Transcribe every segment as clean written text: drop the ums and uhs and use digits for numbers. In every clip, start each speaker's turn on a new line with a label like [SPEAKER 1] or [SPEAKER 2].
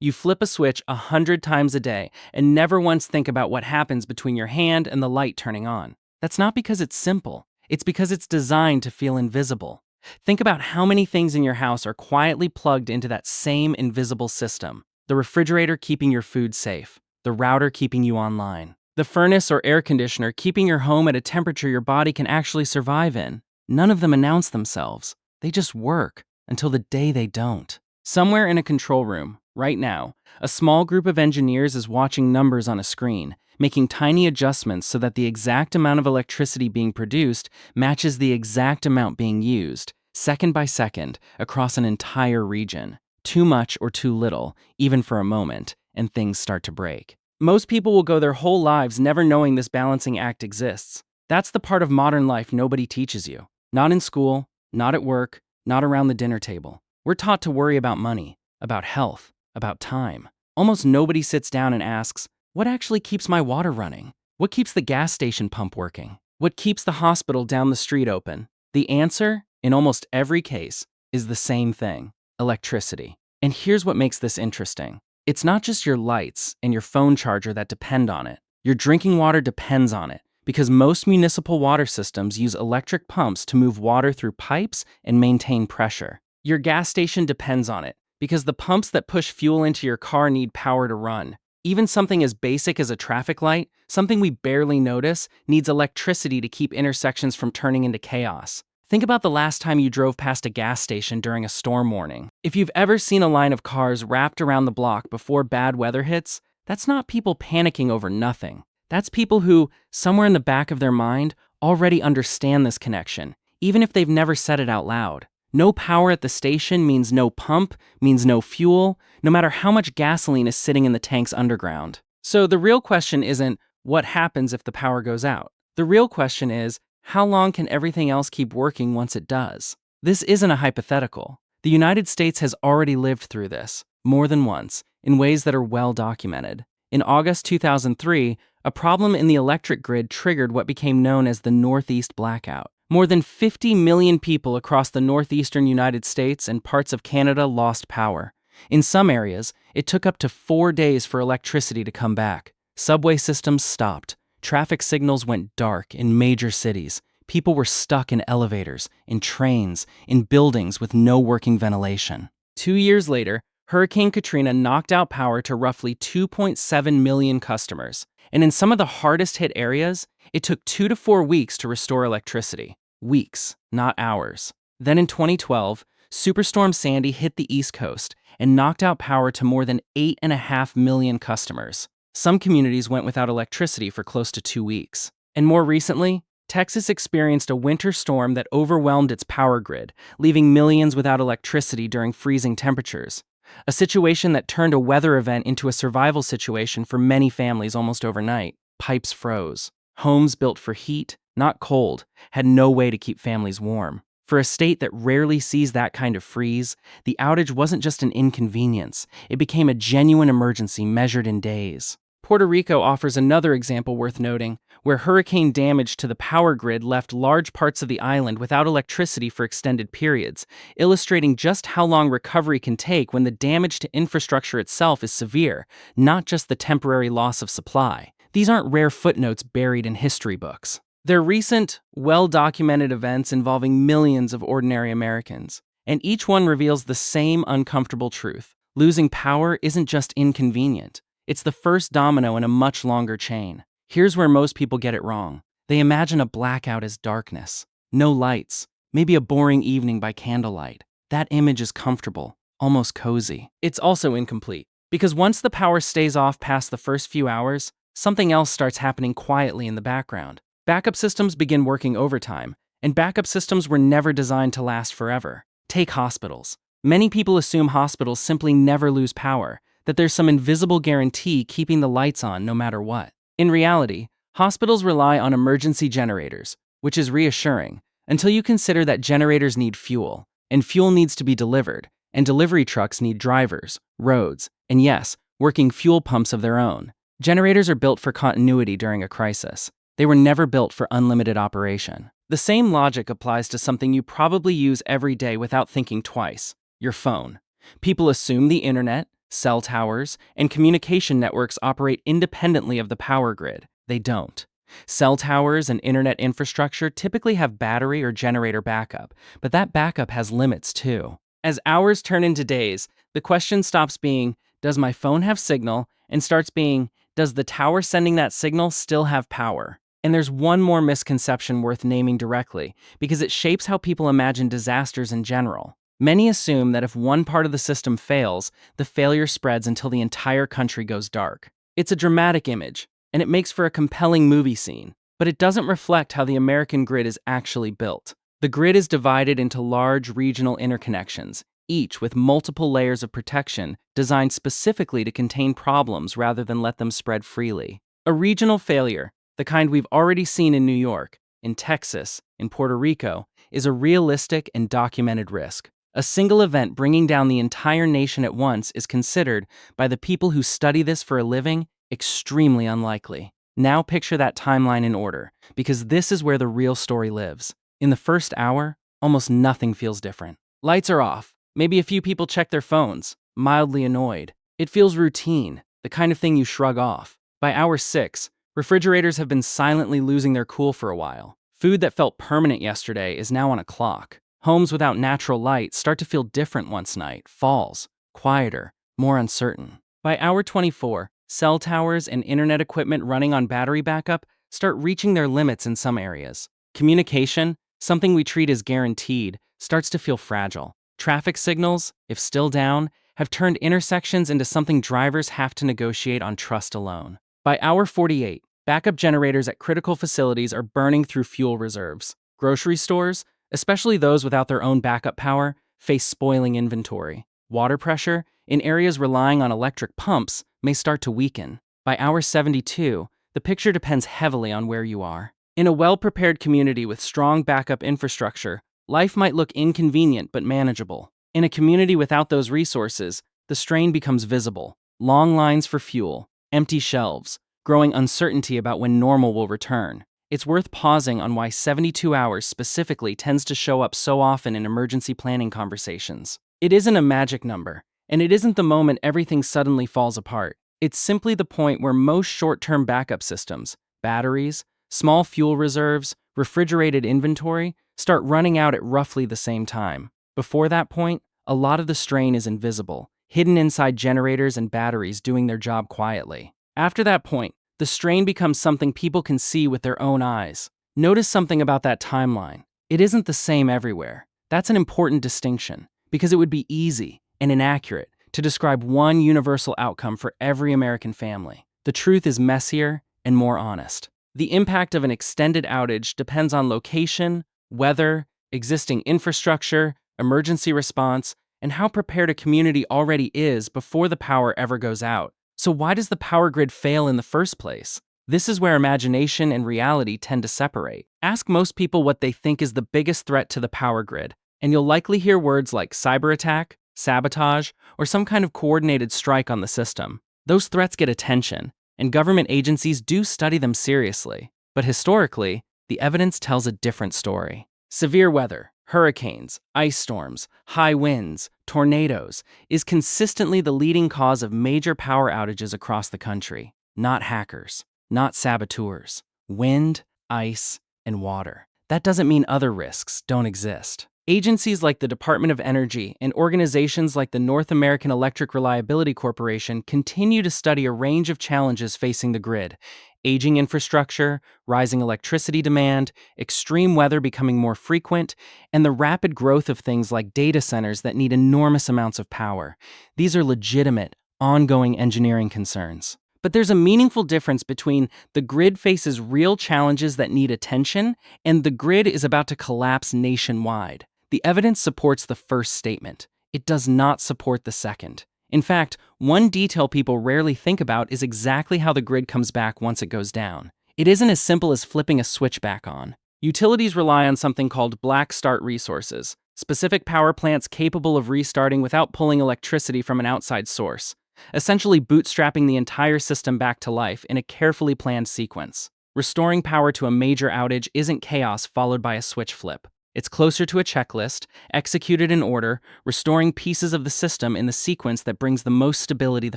[SPEAKER 1] You flip a switch 100 times a day and never once think about what happens between your hand and the light turning on. That's not because it's simple. It's because it's designed to feel invisible. Think about how many things in your house are quietly plugged into that same invisible system. The refrigerator keeping your food safe, the router keeping you online, the furnace or air conditioner keeping your home at a temperature your body can actually survive in. None of them announce themselves. They just work until the day they don't. Somewhere in a control room, right now, a small group of engineers is watching numbers on a screen, making tiny adjustments so that the exact amount of electricity being produced matches the exact amount being used, second by second, across an entire region. Too much or too little, even for a moment, and things start to break. Most people will go their whole lives never knowing this balancing act exists. That's the part of modern life nobody teaches you. Not in school, not at work, not around the dinner table. We're taught to worry about money, about health, about time. Almost nobody sits down and asks, what actually keeps my water running? What keeps the gas station pump working? What keeps the hospital down the street open? The answer, in almost every case, is the same thing: electricity. And here's what makes this interesting. It's not just your lights and your phone charger that depend on it. Your drinking water depends on it, because most municipal water systems use electric pumps to move water through pipes and maintain pressure. Your gas station depends on it, because the pumps that push fuel into your car need power to run. Even something as basic as a traffic light, something we barely notice, needs electricity to keep intersections from turning into chaos. Think about the last time you drove past a gas station during a storm warning. If you've ever seen a line of cars wrapped around the block before bad weather hits, that's not people panicking over nothing. That's people who, somewhere in the back of their mind, already understand this connection, even if they've never said it out loud. No power at the station means no pump, means no fuel, no matter how much gasoline is sitting in the tanks underground. So the real question isn't, what happens if the power goes out? The real question is, how long can everything else keep working once it does? This isn't a hypothetical. The United States has already lived through this, more than once, in ways that are well documented. In August 2003, a problem in the electric grid triggered what became known as the Northeast Blackout. More than 50 million people across the northeastern United States and parts of Canada lost power. In some areas, it took up to 4 days for electricity to come back. Subway systems stopped. Traffic signals went dark in major cities. People were stuck in elevators, in trains, in buildings with no working ventilation. 2 years later, Hurricane Katrina knocked out power to roughly 2.7 million customers. And in some of the hardest hit areas, it took 2 to 4 weeks to restore electricity. Weeks, not hours. Then in 2012, Superstorm Sandy hit the East Coast and knocked out power to more than 8.5 million customers. Some communities went without electricity for close to 2 weeks. And more recently, Texas experienced a winter storm that overwhelmed its power grid, leaving millions without electricity during freezing temperatures. A situation that turned a weather event into a survival situation for many families almost overnight. Pipes froze. Homes built for heat, not cold, had no way to keep families warm. For a state that rarely sees that kind of freeze, the outage wasn't just an inconvenience. It became a genuine emergency measured in days. Puerto Rico offers another example worth noting, where hurricane damage to the power grid left large parts of the island without electricity for extended periods, illustrating just how long recovery can take when the damage to infrastructure itself is severe, not just the temporary loss of supply. These aren't rare footnotes buried in history books. They're recent, well-documented events involving millions of ordinary Americans, and each one reveals the same uncomfortable truth. Losing power isn't just inconvenient. It's the first domino in a much longer chain. Here's where most people get it wrong. They imagine a blackout as darkness. No lights, maybe a boring evening by candlelight. That image is comfortable, almost cozy. It's also incomplete, because once the power stays off past the first few hours, something else starts happening quietly in the background. Backup systems begin working overtime, and backup systems were never designed to last forever. Take hospitals. Many people assume hospitals simply never lose power, that there's some invisible guarantee keeping the lights on no matter what. In reality, hospitals rely on emergency generators, which is reassuring, until you consider that generators need fuel, and fuel needs to be delivered, and delivery trucks need drivers, roads, and yes, working fuel pumps of their own. Generators are built for continuity during a crisis. They were never built for unlimited operation. The same logic applies to something you probably use every day without thinking twice: your phone. People assume the internet, Cell towers and communication networks operate independently of the power grid. They don't. Cell towers and internet infrastructure typically have battery or generator backup, but that backup has limits too. As hours turn into days, the question stops being, does my phone have signal, and starts being, does the tower sending that signal still have power? And there's one more misconception worth naming directly, because it shapes how people imagine disasters in general. Many assume that if one part of the system fails, the failure spreads until the entire country goes dark. It's a dramatic image, and it makes for a compelling movie scene, but it doesn't reflect how the American grid is actually built. The grid is divided into large regional interconnections, each with multiple layers of protection designed specifically to contain problems rather than let them spread freely. A regional failure, the kind we've already seen in New York, in Texas, in Puerto Rico, is a realistic and documented risk. A single event bringing down the entire nation at once is considered, by the people who study this for a living, extremely unlikely. Now picture that timeline in order, because this is where the real story lives. In the first hour, almost nothing feels different. Lights are off. Maybe a few people check their phones, mildly annoyed. It feels routine, the kind of thing you shrug off. By hour 6, refrigerators have been silently losing their cool for a while. Food that felt permanent yesterday is now on a clock. Homes without natural light start to feel different once night, falls, quieter, more uncertain. By hour 24, cell towers and internet equipment running on battery backup start reaching their limits in some areas. Communication, something we treat as guaranteed, starts to feel fragile. Traffic signals, if still down, have turned intersections into something drivers have to negotiate on trust alone. By hour 48, backup generators at critical facilities are burning through fuel reserves. Grocery stores, especially those without their own backup power, face spoiling inventory. Water pressure, in areas relying on electric pumps, may start to weaken. By hour 72, the picture depends heavily on where you are. In a well-prepared community with strong backup infrastructure, life might look inconvenient but manageable. In a community without those resources, the strain becomes visible. Long lines for fuel, empty shelves, growing uncertainty about when normal will return. It's worth pausing on why 72 hours specifically tends to show up so often in emergency planning conversations. It isn't a magic number, and it isn't the moment everything suddenly falls apart. It's simply the point where most short-term backup systems, batteries, small fuel reserves, refrigerated inventory, start running out at roughly the same time. Before that point, a lot of the strain is invisible, hidden inside generators and batteries doing their job quietly. After that point, the strain becomes something people can see with their own eyes. Notice something about that timeline. It isn't the same everywhere. That's an important distinction, because it would be easy and inaccurate to describe one universal outcome for every American family. The truth is messier and more honest. The impact of an extended outage depends on location, weather, existing infrastructure, emergency response, and how prepared a community already is before the power ever goes out. So why does the power grid fail in the first place? This is where imagination and reality tend to separate. Ask most people what they think is the biggest threat to the power grid, and you'll likely hear words like cyber attack, sabotage, or some kind of coordinated strike on the system. Those threats get attention, and government agencies do study them seriously. But historically, the evidence tells a different story. Severe weather, hurricanes, ice storms, high winds, tornadoes, is consistently the leading cause of major power outages across the country. Not hackers, not saboteurs. Wind, ice, and water. That doesn't mean other risks don't exist. Agencies like the Department of Energy and organizations like the North American Electric Reliability Corporation continue to study a range of challenges facing the grid: aging infrastructure, rising electricity demand, extreme weather becoming more frequent, and the rapid growth of things like data centers that need enormous amounts of power. These are legitimate, ongoing engineering concerns. But there's a meaningful difference between the grid faces real challenges that need attention and the grid is about to collapse nationwide. The evidence supports the first statement. It does not support the second. In fact, one detail people rarely think about is exactly how the grid comes back once it goes down. It isn't as simple as flipping a switch back on. Utilities rely on something called black start resources, specific power plants capable of restarting without pulling electricity from an outside source, essentially bootstrapping the entire system back to life in a carefully planned sequence. Restoring power to a major outage isn't chaos followed by a switch flip. It's closer to a checklist, executed in order, restoring pieces of the system in the sequence that brings the most stability the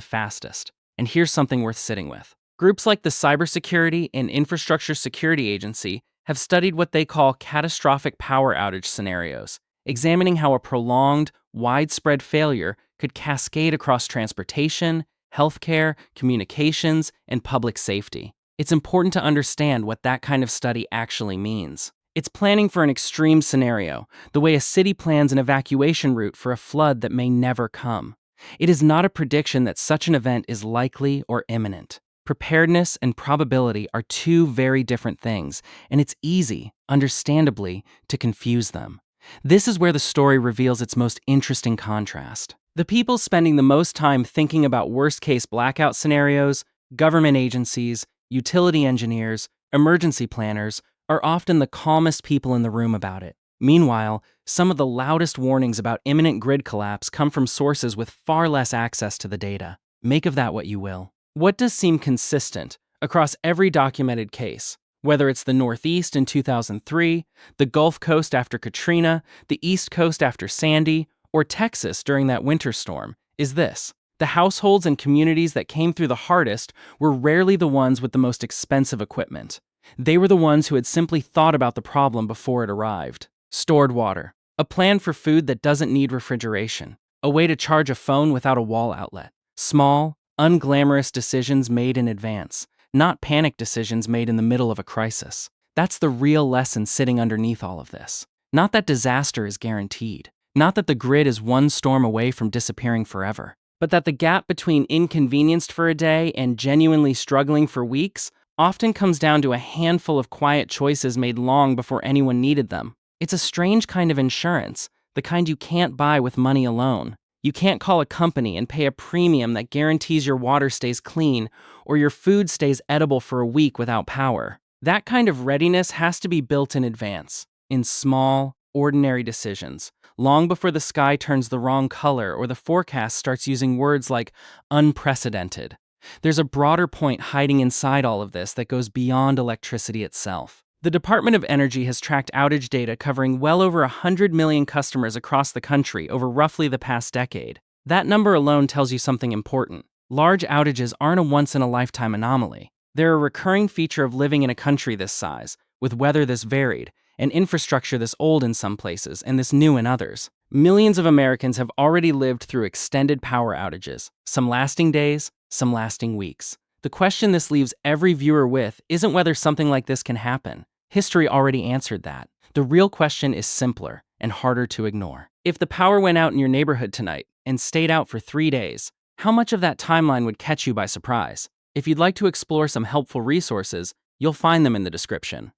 [SPEAKER 1] fastest. And here's something worth sitting with. Groups like the Cybersecurity and Infrastructure Security Agency have studied what they call catastrophic power outage scenarios, examining how a prolonged, widespread failure could cascade across transportation, healthcare, communications, and public safety. It's important to understand what that kind of study actually means. It's planning for an extreme scenario, the way a city plans an evacuation route for a flood that may never come. It is not a prediction that such an event is likely or imminent. Preparedness and probability are two very different things, and it's easy, understandably, to confuse them. This is where the story reveals its most interesting contrast. The people spending the most time thinking about worst-case blackout scenarios, government agencies, utility engineers, emergency planners, are often the calmest people in the room about it. Meanwhile, some of the loudest warnings about imminent grid collapse come from sources with far less access to the data. Make of that what you will. What does seem consistent across every documented case, whether it's the Northeast in 2003, the Gulf Coast after Katrina, the East Coast after Sandy, or Texas during that winter storm, is this: the households and communities that came through the hardest were rarely the ones with the most expensive equipment. They were the ones who had simply thought about the problem before it arrived. Stored water, a plan for food that doesn't need refrigeration, a way to charge a phone without a wall outlet. Small, unglamorous decisions made in advance, not panic decisions made in the middle of a crisis. That's the real lesson sitting underneath all of this. Not that disaster is guaranteed, not that the grid is one storm away from disappearing forever, but that the gap between inconvenienced for a day and genuinely struggling for weeks often comes down to a handful of quiet choices made long before anyone needed them. It's a strange kind of insurance, the kind you can't buy with money alone. You can't call a company and pay a premium that guarantees your water stays clean or your food stays edible for a week without power. That kind of readiness has to be built in advance, in small, ordinary decisions, long before the sky turns the wrong color or the forecast starts using words like unprecedented. There's a broader point hiding inside all of this that goes beyond electricity itself. The Department of Energy has tracked outage data covering well over 100 million customers across the country over roughly the past decade. That number alone tells you something important. Large outages aren't a once-in-a-lifetime anomaly. They're a recurring feature of living in a country this size, with weather this varied, and infrastructure this old in some places and this new in others. Millions of Americans have already lived through extended power outages, some lasting days, some lasting weeks. The question this leaves every viewer with isn't whether something like this can happen. History already answered that. The real question is simpler and harder to ignore. If the power went out in your neighborhood tonight and stayed out for 3 days, how much of that timeline would catch you by surprise? If you'd like to explore some helpful resources, you'll find them in the description.